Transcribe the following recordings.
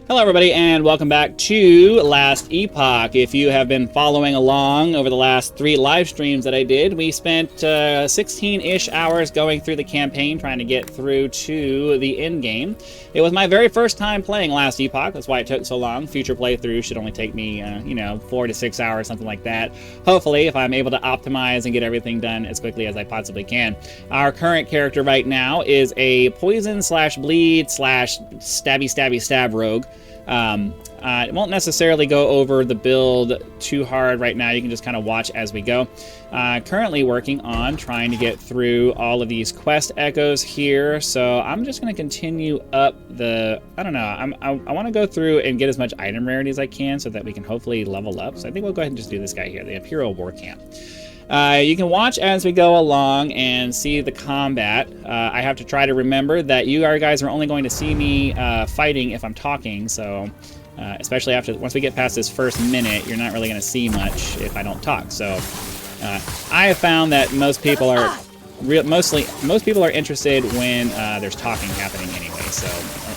Hello everybody and welcome back to Last Epoch. If you have been following along over the last 3 live streams that I did, we spent 16-ish hours going through the campaign trying to get through to the endgame. It was my very first time playing Last Epoch, that's why it took so long. Future playthroughs should only take me, 4 to 6 hours, something like that. Hopefully, if I'm able to optimize and get everything done as quickly as I possibly can. Our current character right now is a poison / bleed / stabby stab rogue. I won't necessarily go over the build too hard right now. You can just kind of watch as we go. Currently working on trying to get through all of these quest echoes here. So I'm just going to continue up the, I want to go through and get as much item rarity as I can so that we can hopefully level up. So I think we'll go ahead and just do this guy here, the Imperial War Camp. You can watch as we go along and see the combat. I have to try to remember that you guys are only going to see me fighting if I'm talking, so especially once we get past this first minute, you're not really going to see much if I don't talk. So I have found that most people are interested when there's talking happening anyway. So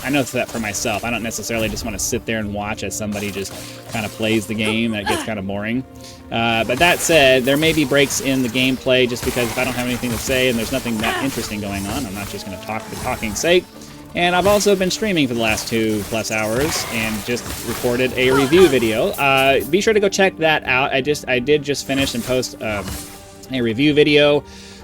I know that for myself. I don't necessarily just want to sit there and watch as somebody just kind of plays the game. That gets kind of boring. But that said, there may be breaks in the gameplay just because if I don't have anything to say and there's nothing that interesting going on, I'm not just going to talk for talking's sake. And I've also been streaming for the last 2+ hours and just recorded a review video. Be sure to go check that out. I did just finish and post a review video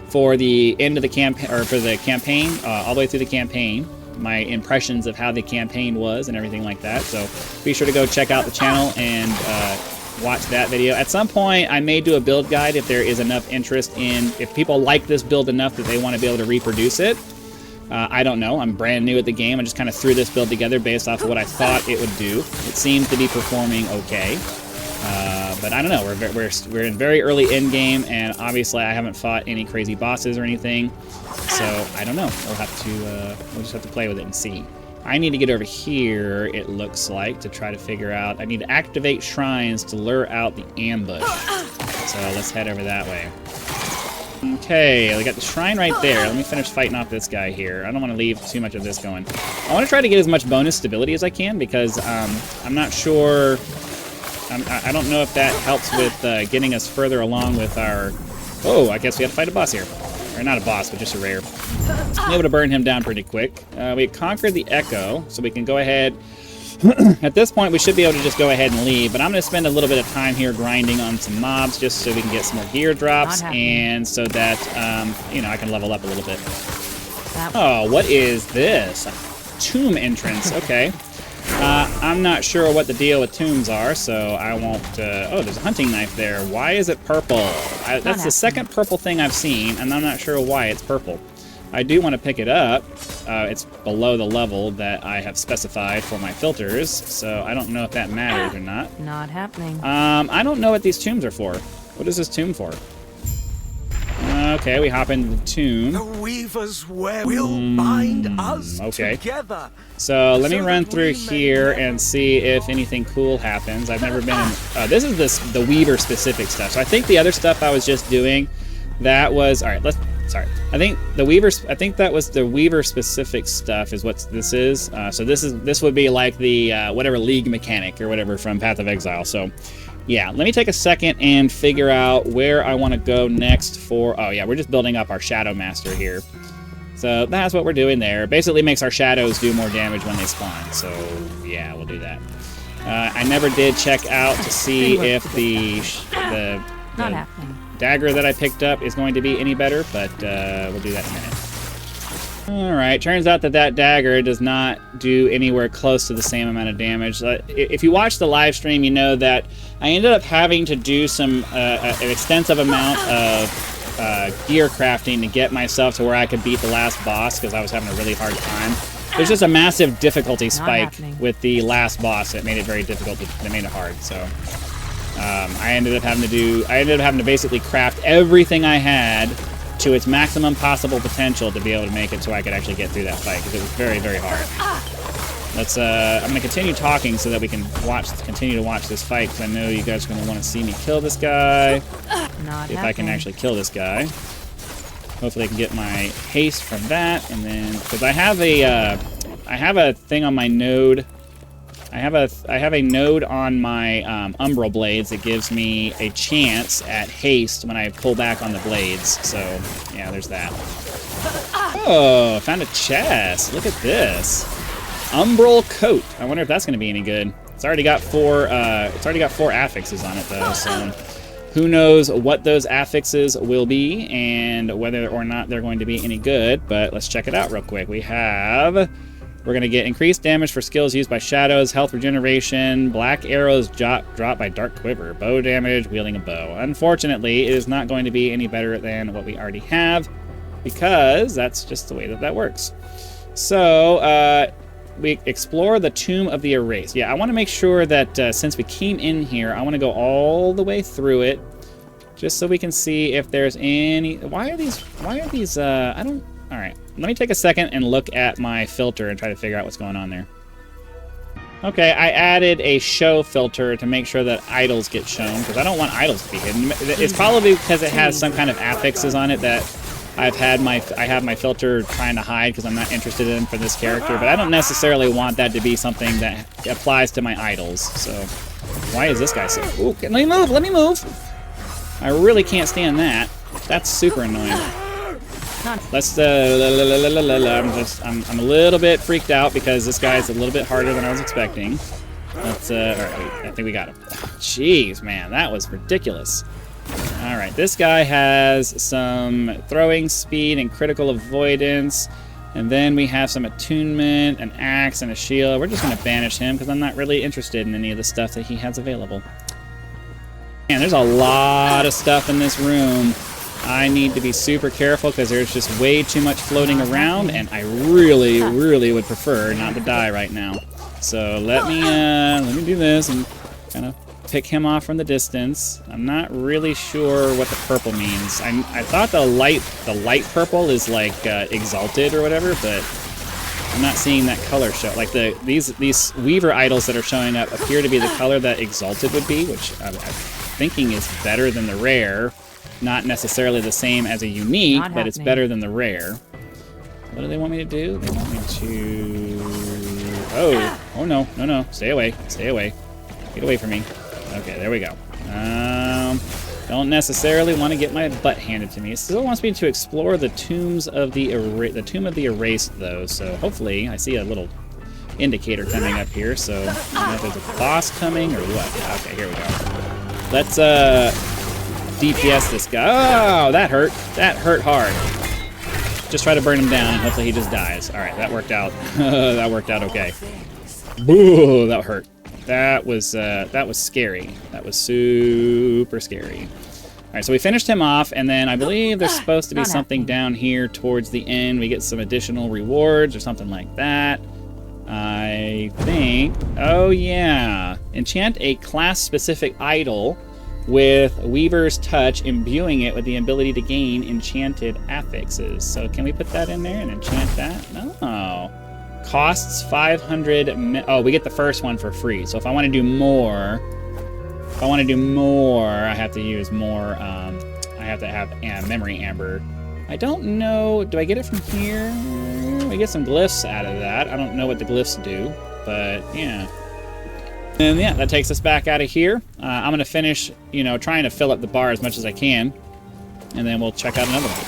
for the end of the campaign, or for the campaign, all the way through the campaign. My impressions of how the campaign was and everything like that. So be sure to go check out the channel and watch that video. At some point, I may do a build guide if there is enough interest in, if people like this build enough that they want to be able to reproduce it. I don't know. I'm brand new at the game. I just kind of threw this build together based off of what I thought it would do. It seems to be performing okay. But I don't know. We're in very early end game, and obviously I haven't fought any crazy bosses or anything. So I don't know. We'll just have to play with it and see. I need to get over here, it looks like, to try to figure out. I need to activate shrines to lure out the ambush. So let's head over that way. Okay, we got the shrine right there. Let me finish fighting off this guy here. I don't want to leave too much of this going. I want to try to get as much bonus stability as I can because I'm not sure. I don't know if that helps with getting us further along with our... Oh, I guess we have to fight a boss here. Or not a boss, but just a rare. I'm able to burn him down pretty quick. We conquered the Echo, so we can go ahead... At this point, we should be able to just go ahead and leave, but I'm going to spend a little bit of time here grinding on some mobs just so we can get some more gear drops and so that, I can level up a little bit. Oh, what is this? A tomb entrance. Okay. I'm not sure what the deal with tombs are, so I won't... oh, there's a hunting knife there. Why is it purple? That's the second purple thing I've seen, and I'm not sure why it's purple. I do want to pick it up. It's below the level that I have specified for my filters, so I don't know if that matters or not. Not happening. I don't know what these tombs are for. What is this tomb for? Okay, we hop into the tomb. The Weaver's web will bind us together. So let me run through here and see if anything cool happens. I've never been in... this is the Weaver specific stuff. So I think the other stuff I was just doing, that was... All right, sorry. I think that was the Weaver specific stuff is what this is. So this would be like the whatever league mechanic or whatever from Path of Exile. So yeah, let me take a second and figure out where I want to go next for... Oh yeah, we're just building up our Shadow Master here. So that's what we're doing there. Basically makes our shadows do more damage when they spawn. So yeah, we'll do that. I never did check out to see if the dagger that I picked up is going to be any better, but we'll do that in a minute. Alright, turns out that dagger does not do anywhere close to the same amount of damage. If you watch the live stream, you know that I ended up having to do an extensive amount of gear crafting to get myself to where I could beat the last boss, because I was having a really hard time. There's just a massive difficulty spike with the last boss that made it very difficult, that made it hard, so... I ended up having to basically craft everything I had to its maximum possible potential to be able to make it so I could actually get through that fight, because it was very, very hard. I'm going to continue talking so that we can continue to watch this fight, because I know you guys are going to want to see me kill this guy. If I can actually kill this guy. Hopefully I can get my haste from that, and then... Because I have a thing on my node... I have a node on my umbral blades that gives me a chance at haste when I pull back on the blades. So yeah, there's that. Oh, found a chest. Look at this. Umbral coat. I wonder if that's going to be any good. It's already got four. It's already got 4 affixes on it though. So who knows what those affixes will be and whether or not they're going to be any good. But let's check it out real quick. We're going to get increased damage for skills used by shadows, health regeneration, black arrows dropped by dark quiver, bow damage, wielding a bow. Unfortunately, it is not going to be any better than what we already have because that's just the way that works. So, we explore the Tomb of the Erased. Yeah, I want to make sure that since we came in here, I want to go all the way through it just so we can see if there's any... Why are these, I don't... All right, let me take a second and look at my filter and try to figure out what's going on there. Okay, I added a show filter to make sure that idols get shown, because I don't want idols to be hidden. It's probably because it has some kind of affixes on it that I have my filter trying to hide because I'm not interested in for this character, but I don't necessarily want that to be something that applies to my idols. So, why is this guy so... Ooh, let me move, let me move! I really can't stand that. That's super annoying. Let's I'm a little bit freaked out because this guy's a little bit harder than I was expecting. Let's all right, I think we got him. Jeez, man, that was ridiculous. All right, this guy has some throwing speed and critical avoidance, and then we have some attunement, an axe, and a shield. We're just gonna banish him because I'm not really interested in any of the stuff that he has available. Man, there's a lot of stuff in this room. I need to be super careful because there's just way too much floating around, and I really, really would prefer not to die right now. So let me do this and kind of pick him off from the distance. I'm not really sure what the purple means. I thought the light purple is like exalted or whatever, but I'm not seeing that color show. Like these Weaver idols that are showing up appear to be the color that exalted would be, which I'm thinking is better than the rare. Not necessarily the same as a unique, but it's better than the rare. What do they want me to do? They want me to... Oh no, no, no. Stay away, stay away. Get away from me. Okay, there we go. Don't necessarily want to get my butt handed to me. It still wants me to explore the tombs of the Tomb of the Erased, though. So hopefully, I see a little indicator coming up here. So I don't know if there's a boss coming or what. Okay, here we go. Let's DPS this guy. Oh, that hurt. That hurt hard. Just try to burn him down, and hopefully he just dies. All right, that worked out. That worked out okay. Boo, that hurt. That was scary. That was super scary. All right, so we finished him off, and then I believe there's supposed to be something down here towards the end. We get some additional rewards or something like that. I think. Oh yeah, enchant a class-specific idol with Weaver's Touch, imbuing it with the ability to gain enchanted affixes. So can we put that in there and enchant that? No. Costs 500. Oh, we get the first one for free. So if I want to do more, I have to use more. I have to have memory amber. I don't know. Do I get it from here? I get some glyphs out of that. I don't know what the glyphs do, but yeah. And yeah, that takes us back out of here. I'm gonna finish, trying to fill up the bar as much as I can, and then we'll check out another one.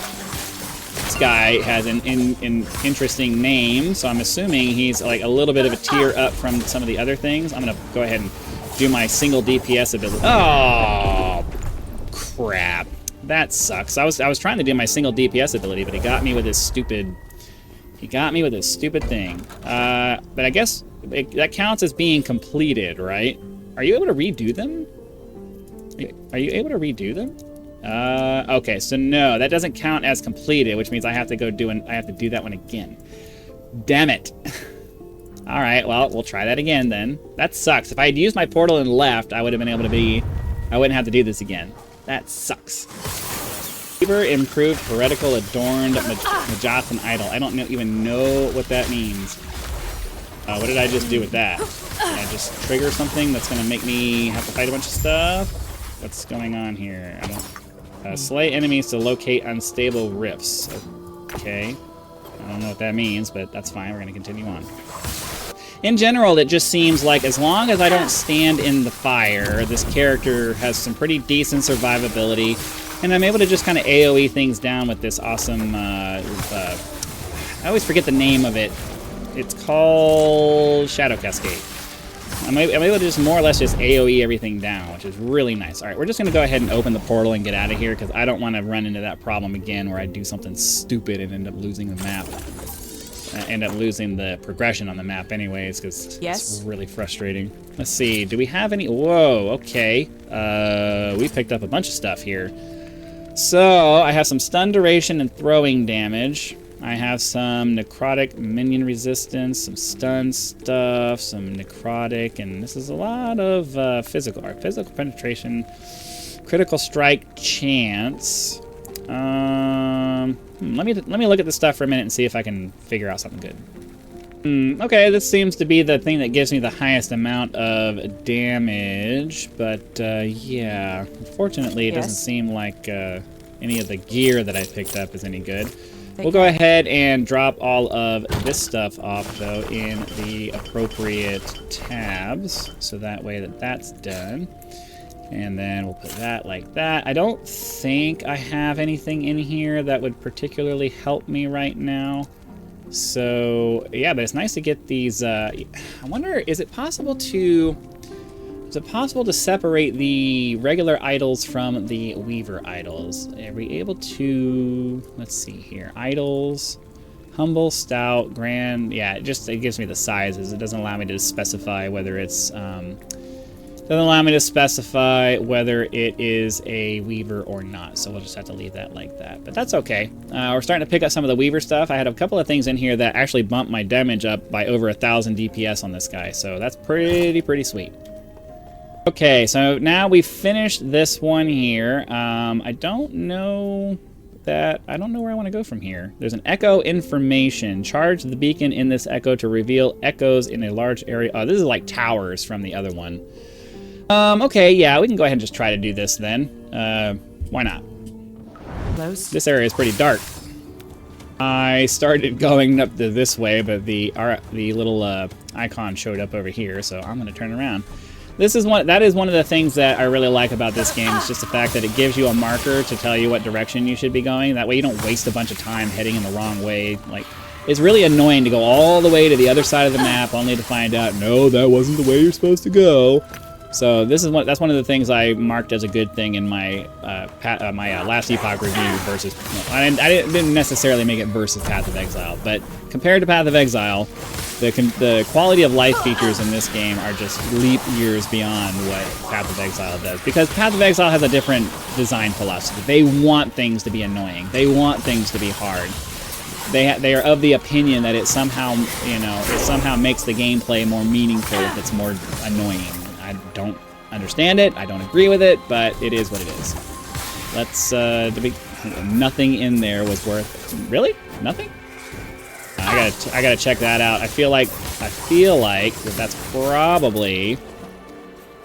This guy has an interesting name, so I'm assuming he's like a little bit of a tier up from some of the other things. I'm gonna go ahead and do my single DPS ability. Oh, crap! That sucks. I was trying to do my single DPS ability, but he got me with his stupid. He got me with his stupid thing. But I guess that counts as being completed, right? Are you able to redo them? Are you able to redo them? Okay, so no, that doesn't count as completed, which means I have to go I have to do that one again. Damn it. All right, well, we'll try that again then. That sucks. If I had used my portal and left, I would have been able to I wouldn't have to do this again. That sucks. Weaver improved heretical adorned Majathan idol. I don't even know what that means. What did I just do with that? Did I just trigger something that's going to make me have to fight a bunch of stuff? What's going on here? I don't... slay enemies to locate unstable rifts. Okay. I don't know what that means, but that's fine. We're going to continue on. in general, it just seems like as long as I don't stand in the fire, this character has some pretty decent survivability, and I'm able to just kind of AoE things down with this awesome, I always forget the name of it. It's called Shadow Cascade. I'm able to just more or less just AoE everything down, which is really nice. All right, we're just going to go ahead and open the portal and get out of here, because I don't want to run into that problem again where I do something stupid and end up losing the map. End up losing the progression on the map anyways, because it's really frustrating. Let's see, do we have any... Whoa, okay. We picked up a bunch of stuff here. So, I have some stun duration and throwing damage. I have some necrotic minion resistance, some stun stuff, some necrotic, and this is a lot of physical penetration, critical strike chance. Let me look at this stuff for a minute and see if I can figure out something good. Okay, this seems to be the thing that gives me the highest amount of damage, but yeah, unfortunately, it doesn't seem like any of the gear that I picked up is any good. We'll go ahead and drop all of this stuff off, though, in the appropriate tabs, so that way that's done. And then we'll put that like that. I don't think I have anything in here that would particularly help me right now. So, yeah, but it's nice to get these... I wonder, is it possible to separate the regular idols from the Weaver idols? Are we able to... Let's see here. Idols, humble, stout, grand... Yeah, it gives me the sizes. It doesn't allow me to specify whether it's... doesn't allow me to specify whether it is a Weaver or not, so we'll just have to leave that like that. But that's okay. We're starting to pick up some of the Weaver stuff. I had a couple of things in here that actually bumped my damage up by over 1,000 DPS on this guy, so that's pretty sweet. Okay, so now we've finished this one here. I don't know where I want to go from here. There's an echo information. Charge the beacon in this echo to reveal echoes in a large area. Oh, this is like towers from the other one. Okay, yeah, we can go ahead and just try to do this then. Why not? This area is pretty dark. I started going up this way, but the little icon showed up over here, so I'm going to turn around. That is one of the things that I really like about this game. It's just the fact that it gives you a marker to tell you what direction you should be going. That way you don't waste a bunch of time heading in the wrong way. Like, it's really annoying to go all the way to the other side of the map only to find out, no, that wasn't the way you're supposed to go. So that's one of the things I marked as a good thing in my last Epoch review versus... I didn't necessarily make it versus Path of Exile, but compared to Path of Exile, the quality of life features in this game are just leap years beyond what Path of Exile does. Because Path of Exile has a different design philosophy. They want things to be annoying. They want things to be hard. They are of the opinion that it somehow makes the gameplay more meaningful if it's more annoying. I don't understand it. I don't agree with it, but it is what it is. Let's nothing in there was worth... Really? Nothing? I gotta check that out. I feel like that's probably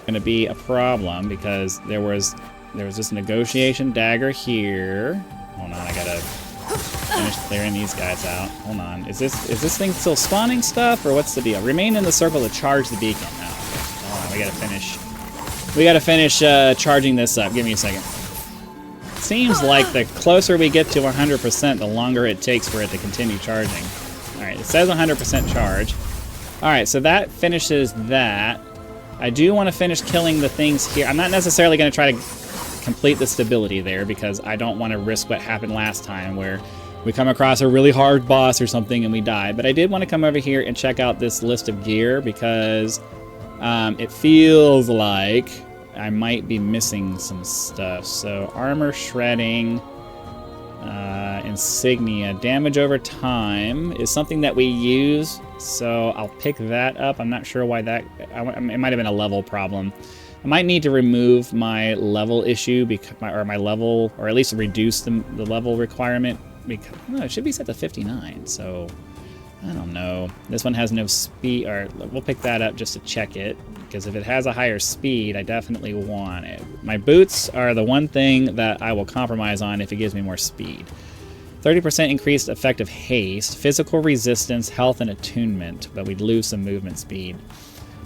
gonna be a problem because there was this negotiation dagger here. Hold on, I gotta finish clearing these guys out. Hold on. Is this thing still spawning stuff or what's the deal? Remain in the circle to charge the beacon. Oh, hold on, we gotta finish charging this up. Give me a second. Seems like the closer we get to 100%, the longer it takes for it to continue charging. Alright, it says 100% charge. Alright, so that finishes that. I do want to finish killing the things here. I'm not necessarily going to try to complete the stability there because I don't want to risk what happened last time where we come across a really hard boss or something and we die. But I did want to come over here and check out this list of gear because it feels like I might be missing some stuff. So armor shredding, insignia, damage over time is something that we use. So I'll pick that up. I'm not sure why that... it might have been a level problem. I might need to remove my level issue or my level, or at least reduce the level requirement. Because, no, it should be set to 59. So I don't know. This one has no speed, or we'll pick that up just to check it. Because if it has a higher speed, I definitely want it. My boots are the one thing that I will compromise on if it gives me more speed. 30% increased effective haste, physical resistance, health, and attunement, but we'd lose some movement speed.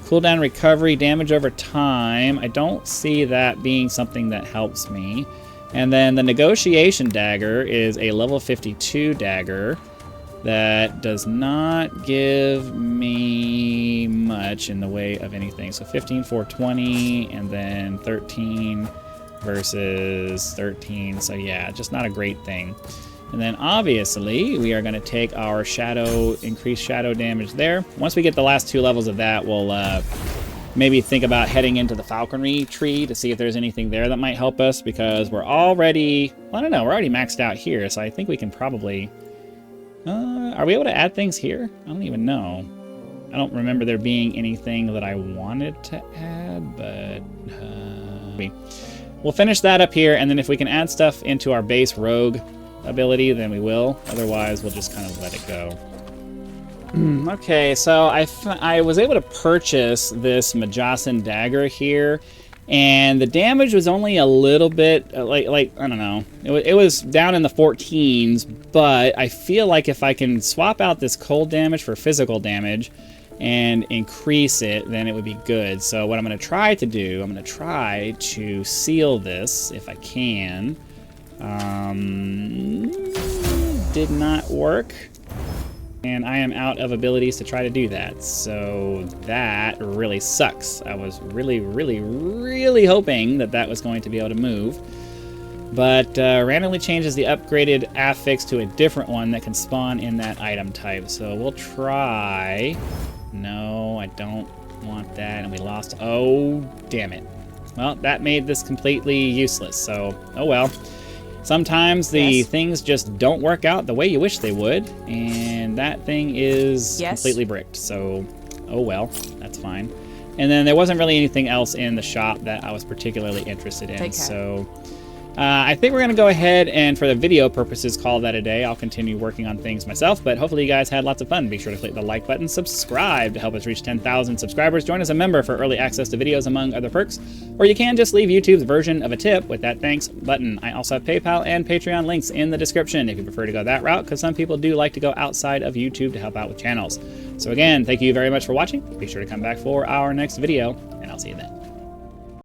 Cooldown recovery, damage over time. I don't see that being something that helps me. And then the negotiation dagger is a level 52 dagger that does not give me much in the way of anything. So 15, 420, and then 13 versus 13. So yeah, just not a great thing. And then obviously we are going to take our increased shadow damage there. Once we get the last 2 levels of that, we'll maybe think about heading into the falconry tree to see if there's anything there that might help us, because we're already, well, I don't know, we're already maxed out here, so I think we can probably, are we able to add things here? I don't even know. I don't remember there being anything that I wanted to add, but we'll finish that up here, and then if we can add stuff into our base rogue ability, then we will. Otherwise, we'll just kind of let it go. Okay, so I was able to purchase this Majasan dagger here, and the damage was only a little bit, like I don't know, it was down in the 14s, but I feel like if I can swap out this cold damage for physical damage and increase it, then it would be good. So what I'm going to try to do, I'm going to try to seal this if I can. Did not work, and I am out of abilities to try to do that, so that really sucks. I was really hoping that that was going to be able to move, but randomly changes the upgraded affix to a different one that can spawn in that item type. So we'll try. No, I don't want that, and we lost. Oh, damn it. Well, that made this completely useless, so oh well. Sometimes the things just don't work out the way you wish they would, and that thing is completely bricked, so oh well, that's fine. And then there wasn't really anything else in the shop that I was particularly interested in, so I think we're going to go ahead and, for the video purposes, call that a day. I'll continue working on things myself, but hopefully you guys had lots of fun. Be sure to click the like button, subscribe to help us reach 10,000 subscribers, join as a member for early access to videos, among other perks, or you can just leave YouTube's version of a tip with that thanks button. I also have PayPal and Patreon links in the description if you prefer to go that route, because some people do like to go outside of YouTube to help out with channels. So again, thank you very much for watching. Be sure to come back for our next video, and I'll see you then.